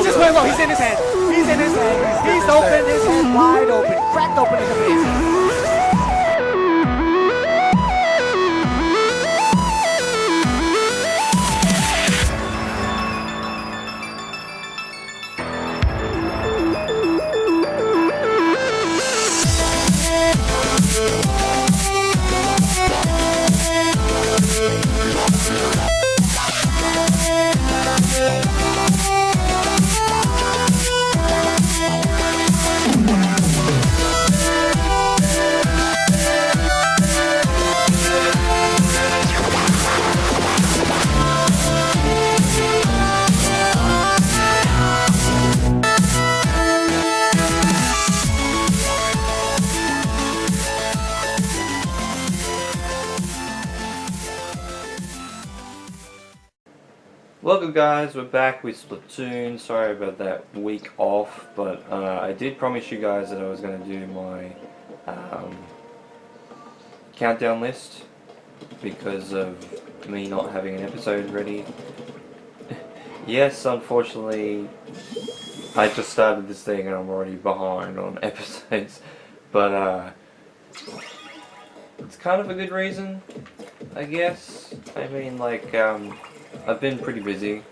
He's just playing low. He's in his head. He's in his head. He's open. His head wide open. Cracked open in the face. Welcome guys, we're back with Splatoon. Sorry about that week off, but I did promise you guys that I was going to do my countdown list because of me not having an episode ready. Yes, unfortunately, I just started this thing and I'm already behind on episodes, but it's kind of a good reason, I guess. I mean, like, I've been pretty busy,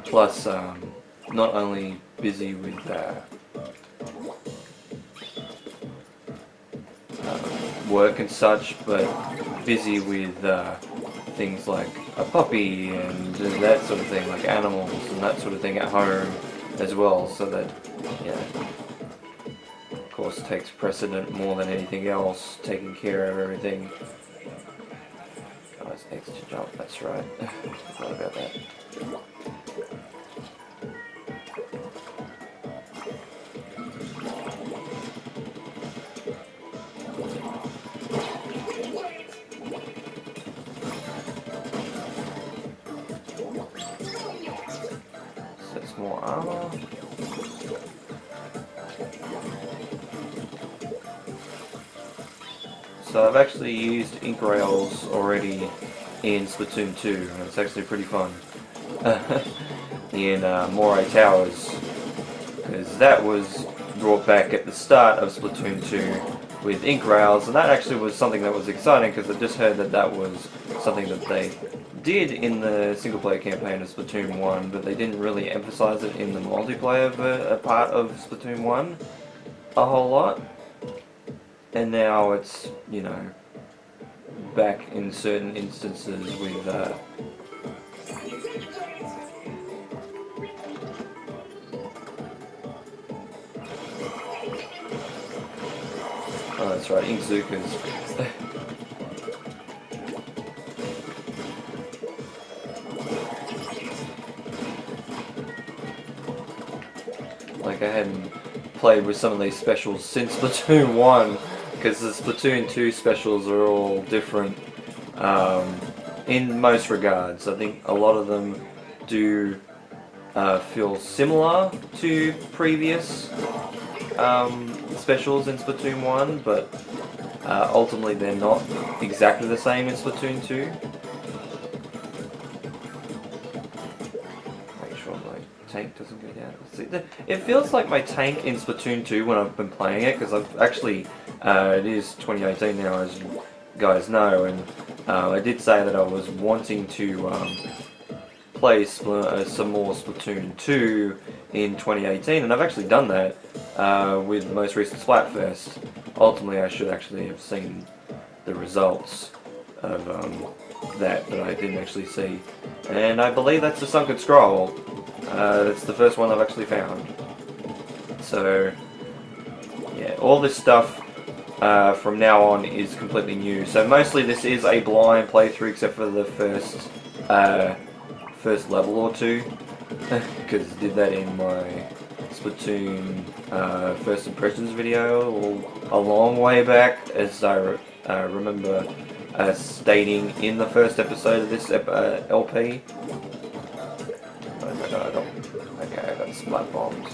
plus not only busy with work and such, but busy with things like a puppy and that sort of thing, like animals and that sort of thing at home as well, so that, yeah, of course takes precedent more than anything else, taking care of everything. X to jump, that's right. Forgot about that. Sets more armor. So I've actually used ink rails already in Splatoon 2, and it's actually pretty fun. In Moray Towers, because that was brought back at the start of Splatoon 2 with ink rails, and that actually was something that was exciting because I just heard that that was something that they did in the single player campaign of Splatoon 1, but they didn't really emphasize it in the multiplayer part of Splatoon 1 a whole lot. And now it's, you know, back in certain instances with oh, that's right, Inkzookas. Like, I hadn't played with some of these specials since Splatoon 1, because the Splatoon 2 specials are all different in most regards. I think a lot of them do feel similar to previous specials in Splatoon 1, but ultimately they're not exactly the same in Splatoon 2. Make sure my tank doesn't go down. See, it feels like my tank in Splatoon 2 when I've been playing it, because I've actually, it is 2018 now, as you guys know, and I did say that I was wanting to play some more Splatoon 2 in 2018, and I've actually done that with the most recent Splatfest. Ultimately, I should actually have seen the results of that, but I didn't actually see. And I believe that's the Sunken Scroll. That's the first one I've actually found. So, yeah, all this stuff from now on is completely new. So mostly this is a blind playthrough except for the first level or two, because I did that in my Splatoon first impressions video a long way back, as I remember stating in the first episode of this LP. Oh my god, okay, I got splat bombs.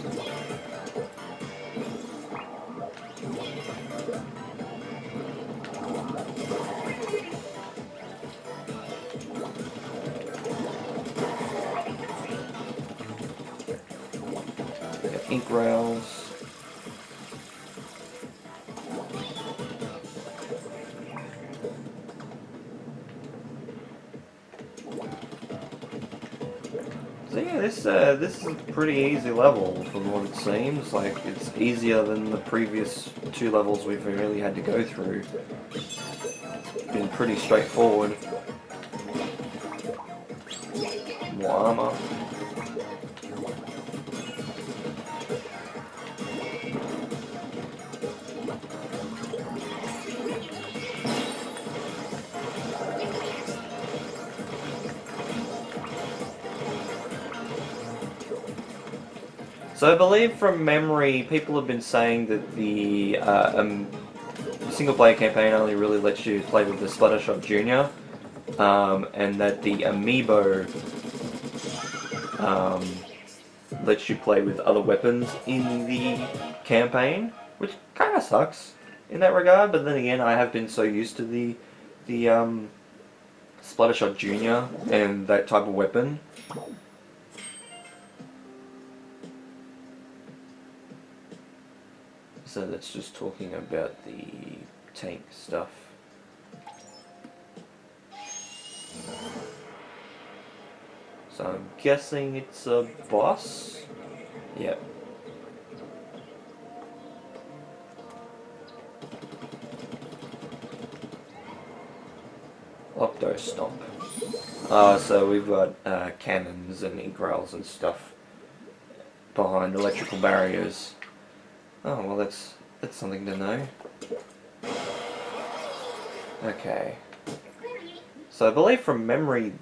So yeah, this is a pretty easy level from what it seems. Like, it's easier than the previous 2 levels we've really had to go through. It's been pretty straightforward. More armor. So I believe from memory, people have been saying that the single-player campaign only really lets you play with the Splattershot Jr. And that the amiibo lets you play with other weapons in the campaign, which kind of sucks in that regard. But then again, I have been so used to the Splattershot Jr. and that type of weapon. So that's just talking about the tank stuff. So I'm guessing it's a boss? Yep. Octostomp. So we've got cannons and ink rails and stuff behind electrical barriers. Oh, well that's something to know. Okay. So I believe from memory,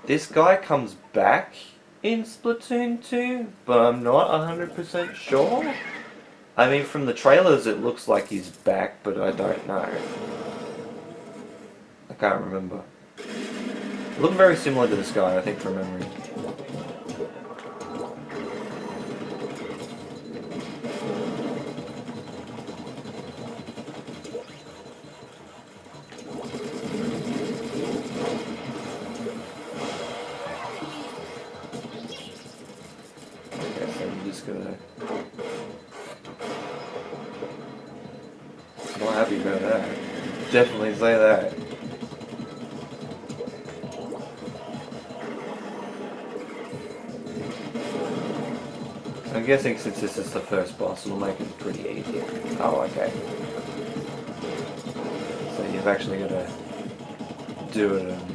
this guy comes back in Splatoon 2, but I'm not 100% sure. I mean, from the trailers it looks like he's back, but I don't know. I can't remember. Looking very similar to this guy, I think, from memory. Not happy about that. Definitely say that. I'm guessing since this is the first boss, it'll make it pretty easy. Oh, okay. So you've actually got to do it and...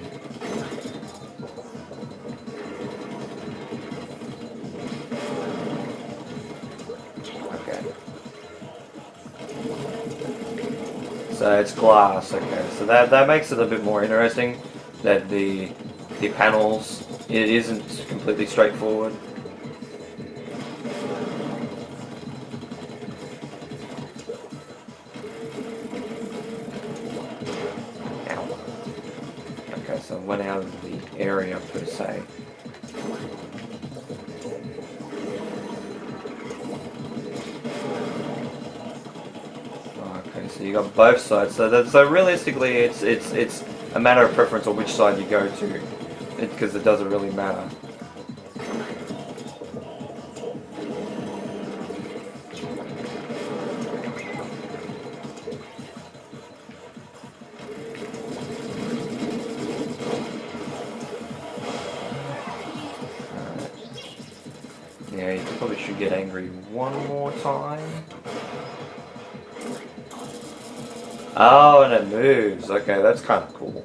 So it's glass, okay. So that makes it a bit more interesting. That the panels, it isn't completely straightforward. Ow. Okay, so I went out of the area per se. So you got both sides. So realistically, it's a matter of preference on which side you go to, because it doesn't really matter. Yeah, you probably should get angry one more time. Oh, and it moves. Okay, that's kind of cool.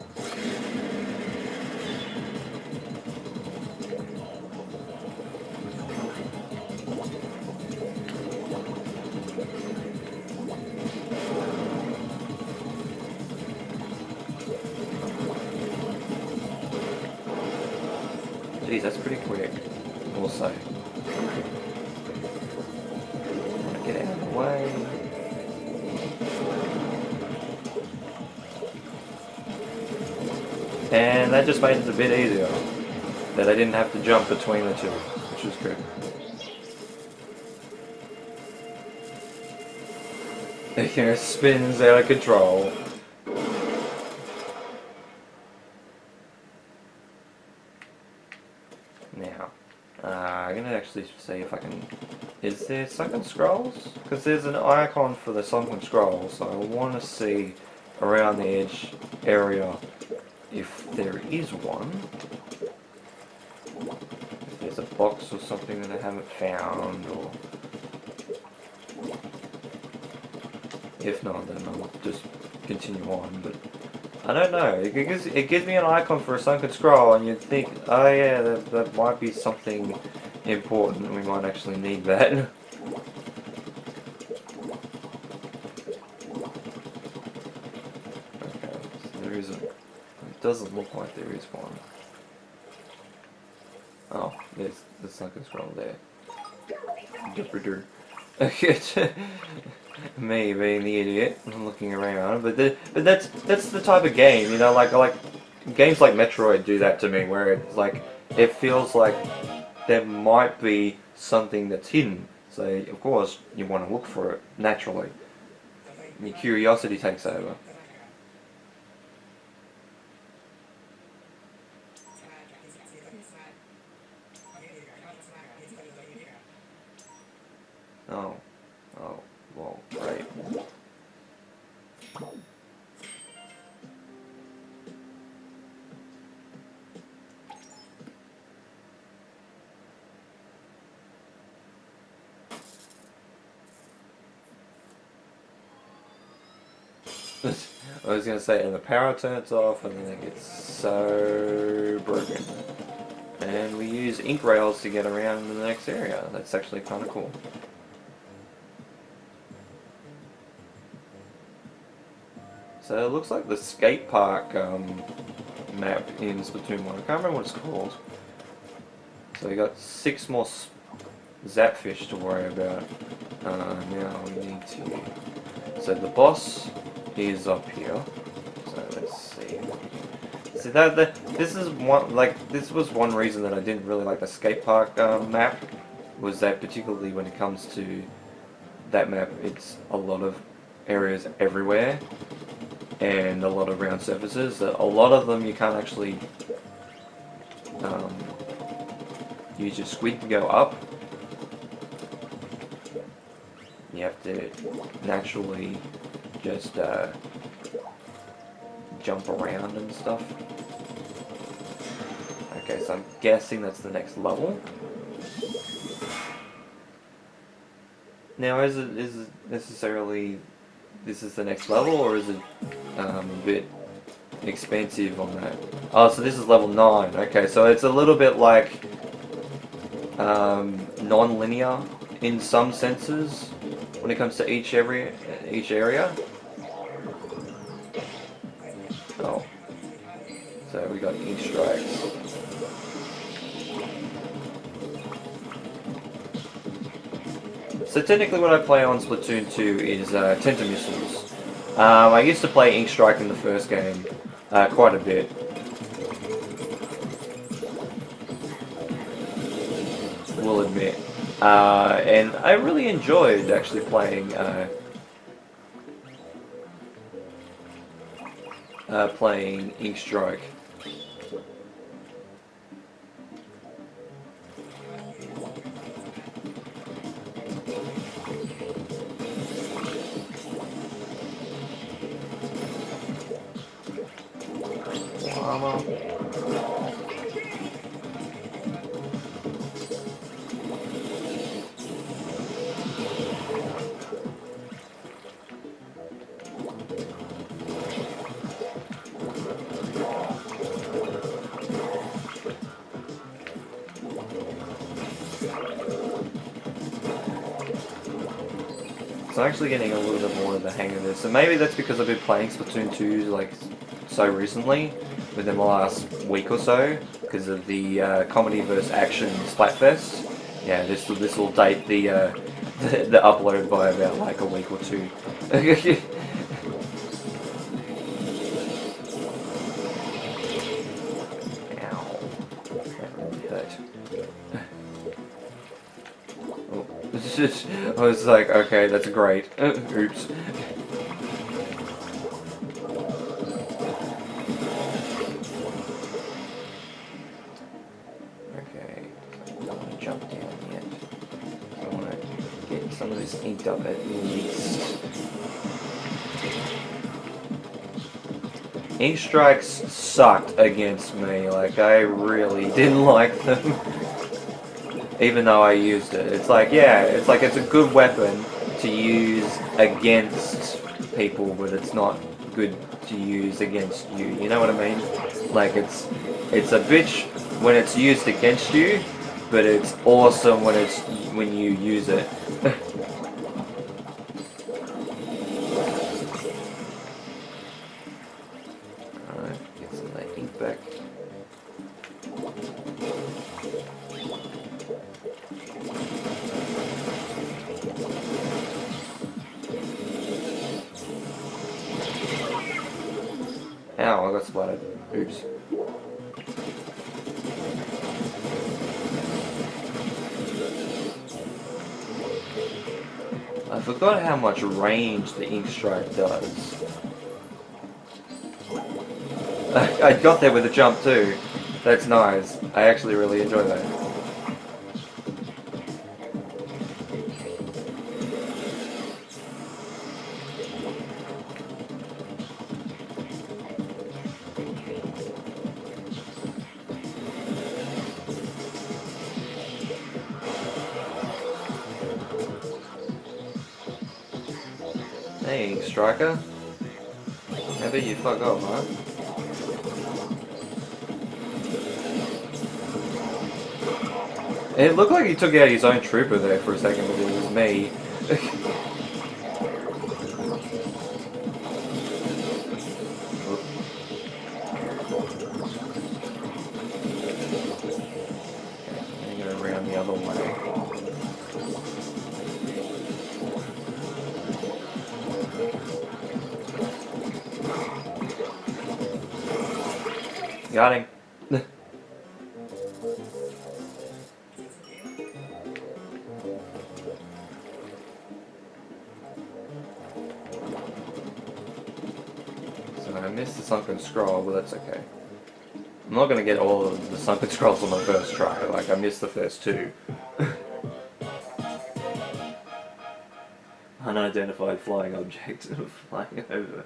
Geez, that's pretty quick. Also, get out of the way. And that just made it a bit easier. That I didn't have to jump between the two, which was good. It spins out of control. Now, I'm gonna actually see if I can... Is there sunken scrolls? Because there's an icon for the sunken scrolls, so I want to see around the edge area if there is one. If there's there's a box or something that I haven't found, or if not, then I'll just continue on. But I don't know. It gives me an icon for a sunken scroll, and you'd think, oh yeah, that might be something important. We might actually need that. Okay, so there isn't. It doesn't look like there is one. Oh, there's the sunken scroll there. Me being the idiot and looking around, but that's the type of game, you know, like games like Metroid do that to me, where it's like it feels like there might be something that's hidden. So of course you want to look for it naturally. Your curiosity takes over. Oh, well, great. I was gonna say, and the power turns off, and then it gets so broken. And we use ink rails to get around the next area. That's actually kind of cool. So it looks like the skate park map in Splatoon 1. I can't remember what it's called. So we got 6 more Zapfish to worry about. Now we need to... So the boss is up here. So let's see. See this is one, like, this was one reason that I didn't really like the skate park map, was that particularly when it comes to that map, it's a lot of areas everywhere and a lot of round surfaces. A lot of them you can't actually use your squid to go up. You have to naturally just jump around and stuff. Okay, so I'm guessing that's the next level. Now, is it necessarily this is the next level, or is it a bit expensive on that? Oh, so this is level 9. Okay, so it's a little bit like non-linear in some senses when it comes to each area. Oh, so we got ink strikes. So technically what I play on Splatoon 2 is Tenta Missiles. I used to play Ink Strike in the first game quite a bit. Will admit. And I really enjoyed actually playing playing Ink Strike. So I'm actually getting a little bit more of the hang of this. So maybe that's because I've been playing Splatoon 2 like so recently, within the last week or so, because of the comedy vs action Splatfest. Yeah, this will date the upload by about like a week or two. Ow. That really hurt. I was like, okay, that's great. Oops. Okay, I don't want to jump down yet. I want to get some of this inked up at least. Ink strikes sucked against me. Like, I really didn't like them. even though I used it. It's like, yeah, it's like it's a good weapon to use against people, but it's not good to use against you. You know what I mean? Like it's a bitch when it's used against you, but it's awesome when you use it. Alright, get some of that ink back. Ow, I got splattered. Oops. I forgot how much range the ink strike does. I got there with a jump too. That's nice. I actually really enjoy that. Hey, Striker. How about you fuck off, huh? It looked like he took out his own trooper there for a second, but it was me. I'm gonna go around the other way. Got him. So I missed the sunken scroll, but that's okay. I'm not gonna get all of the sunken scrolls on my first try. Like I missed the first two. Unidentified flying object flying over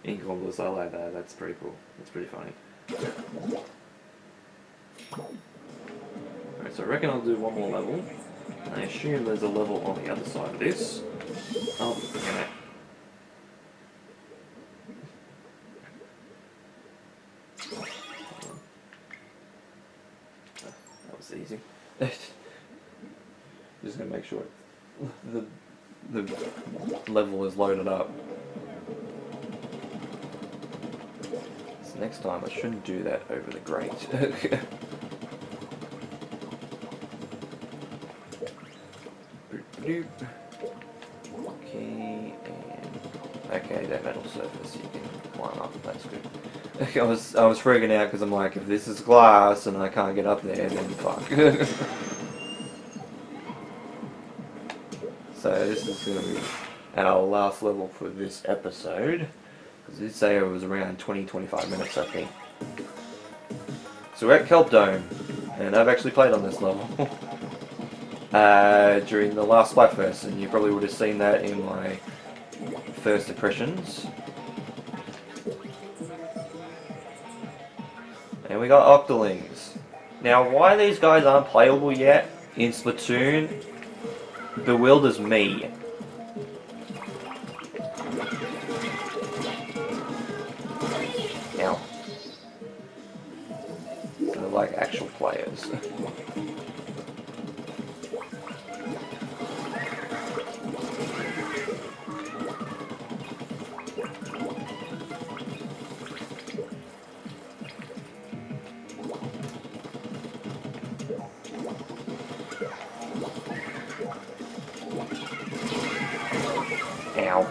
Incomplex. I like that. That's pretty cool. That's pretty funny. Alright, so I reckon I'll do one more level. I assume there's a level on the other side of this. Oh, damn it. That was easy. Just gonna make sure the level is loaded up. So next time I shouldn't do that over the grate. Okay, and okay, that metal surface you can climb up. That's good. I was freaking out because I'm like, if this is glass and I can't get up there, then fuck. So this is going to be our last level for this episode, because it did say it was around 20-25 minutes, I think. So we're at Kelp Dome, and I've actually played on this level during the last Splatfest, and you probably would have seen that in my first impressions. And we got Octolings. Now, why these guys aren't playable yet in Splatoon bewilders me. Ow. They're like actual players. Ow.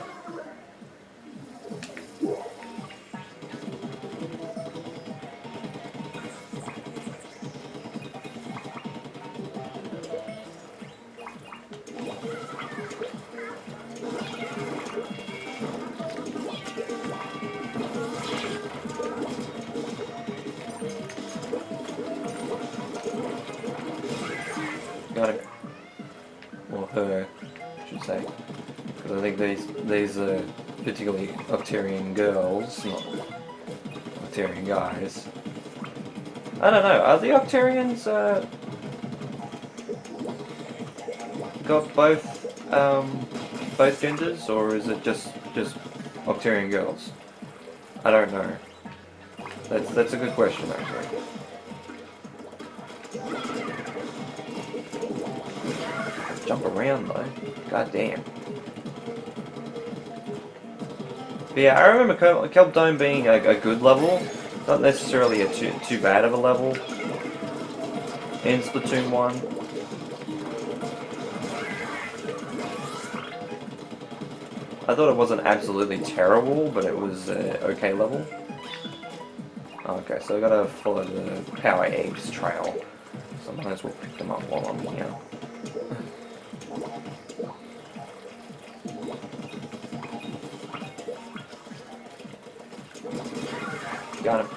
Got him. Or her, I should say. Because I think these are particularly Octarian girls, not Octarian guys. I don't know, are the Octarians, got both genders, or is it just Octarian girls? I don't know. That's a good question, actually. Jump around though. God damn. But yeah, I remember Kelp Dome being a good level, not necessarily a too bad of a level in Splatoon 1. I thought it wasn't absolutely terrible, but it was an okay level. Okay, so I gotta follow the Power Eggs trail. So I might as well pick them up while I'm here. Got him.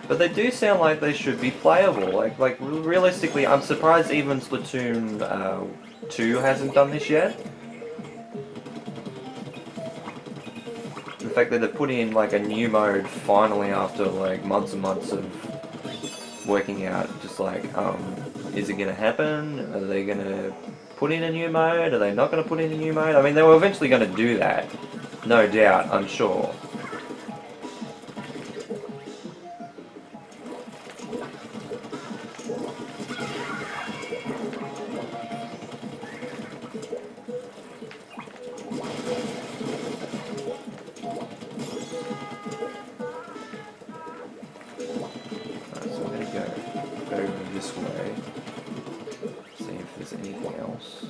But they do sound like they should be playable. Like realistically, I'm surprised even Splatoon 2 hasn't done this yet. The fact that they've put in like a new mode finally after like months and months of working out, just like, is it gonna happen? Are they gonna put in a new mode? Are they not gonna put in a new mode? I mean, they were eventually gonna do that, no doubt, I'm sure. This way. See if there's anything else.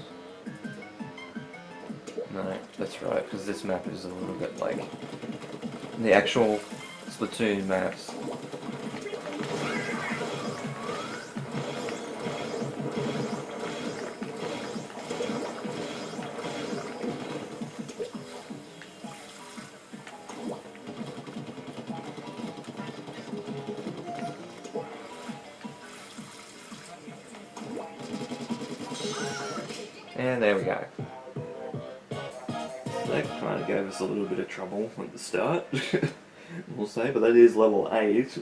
No, that's right, because this map is a little bit like the actual Splatoon maps. And there we go. That kind of gave us a little bit of trouble at the start, we'll say, but that is level 8.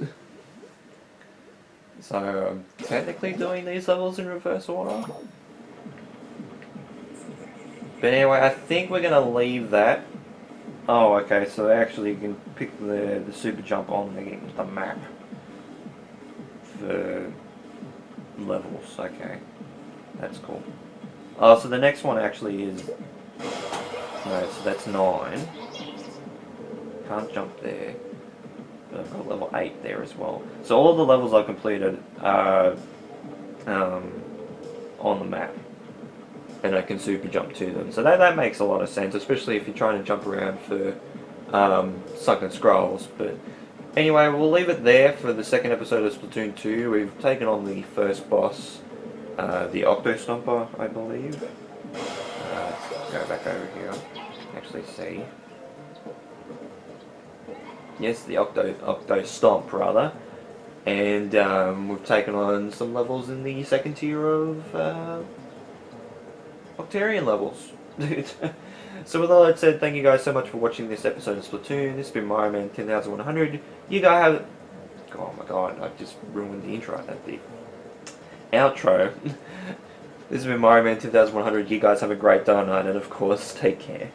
So I'm technically doing these levels in reverse order. But anyway, I think we're going to leave that. Oh, okay, so actually you can pick the super jump on the map for levels. Okay, that's cool. Oh, so the next one actually is... No, so that's 9. Can't jump there. But I've got level 8 there as well. So all of the levels I've completed are on the map. And I can super jump to them. So that makes a lot of sense, especially if you're trying to jump around for sunken scrolls. But anyway, we'll leave it there for the second episode of Splatoon 2. We've taken on the first boss. The Octostomper, I believe. Let's go back over here. Actually see. Yes, the Octostomp rather. And we've taken on some levels in the second tier of Octarian levels. So with all that said, thank you guys so much for watching this episode of Splatoon. This has been Mario Man 10,100. You guys have... Oh my god, I just ruined the intro that bit. Outro. This has been Mario Man 2100. You guys have a great day or night, and of course, take care.